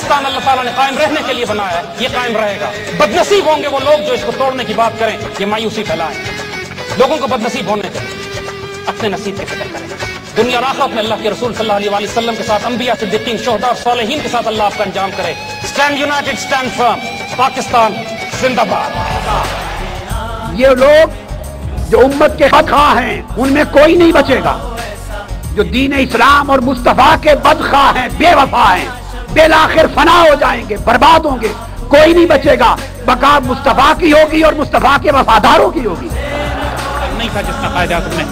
पाकिस्तान अल्लाह ताला ने कायम रहने के लिए बनाया है, ये कायम रहेगा। बदनसीब होंगे वो लोग जो इसको तोड़ने की बात करें, ये मायूसी फैलाएं। लोगों को बदनसीब होने दें, अपने नसीब की फिक्र करें। दुनिया और आखिरत में अल्लाह के रसूल सल्लल्लाहु अलैहि वसल्लम के साथ अंबिया, सिद्दीकीन, शुहदा और सालिहीन के साथ अल्लाह आपका अंजाम करे। Stand United, stand firm. Pakistan जिंदाबाद। ये लोग जो उम्मत के बदखां हैं, उनमें कोई नहीं बचेगा। जो दीन इस्लाम और मुस्तफा के बदखां हैं, बेवफा हैं, बेलाखिर फना हो जाएंगे, बर्बाद होंगे, कोई नहीं बचेगा। बका मुस्तफा की होगी और मुस्तफा के वफादारों की होगी। नहीं था जिसका कायदा तुमने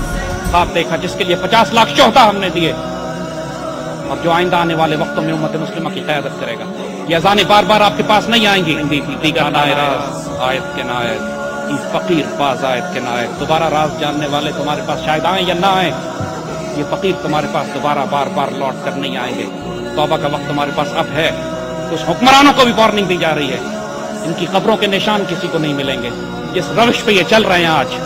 ख्वाब देखा, जिसके लिए 50 लाख शोहदा हमने दिए, और जो आइंदा आने वाले वक्तों में उम्मत मुस्लिमा की क़यादत करेगा। ये अज़ानें बार बार आपके पास नहीं आएंगी। आयत के नायत, फकीर पास आयत के नायत। दोबारा राज जानने वाले तुम्हारे पास शायद आए या ना आए, ये फकीर तुम्हारे पास दोबारा बार बार लौट कर नहीं आएंगे। तौबा का वक्त तुम्हारे पास अब है। कुछ हुक्मरानों को भी वार्निंग दी जा रही है, इनकी कब्रों के निशान किसी को नहीं मिलेंगे। जिस रविश पे ये चल रहे हैं आज,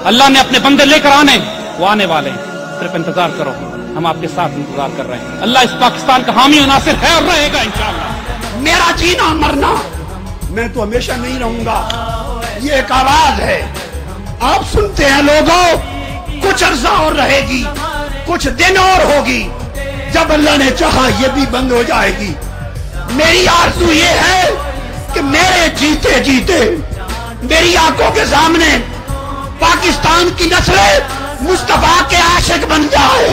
अल्लाह ने अपने बंदे लेकर आने, वो आने वाले हैं। सिर्फ इंतजार करो, हम आपके साथ इंतजार कर रहे हैं। अल्लाह इस पाकिस्तान का हामी और नासिर है और रहेगा इंशाअल्लाह। मेरा जीना मरना, मैं तो हमेशा नहीं रहूंगा, ये एक आवाज है। आप सुनते हैं लोगों, कुछ अरसा और रहेगी, कुछ दिन और होगी, जब अल्लाह ने चाहा ये भी बंद हो जाएगी। मेरी आरज़ू ये है कि मेरे जीते जीते मेरी आंखों के सामने पाकिस्तान की नस्लें मुस्तफा के आशिक बन जाए।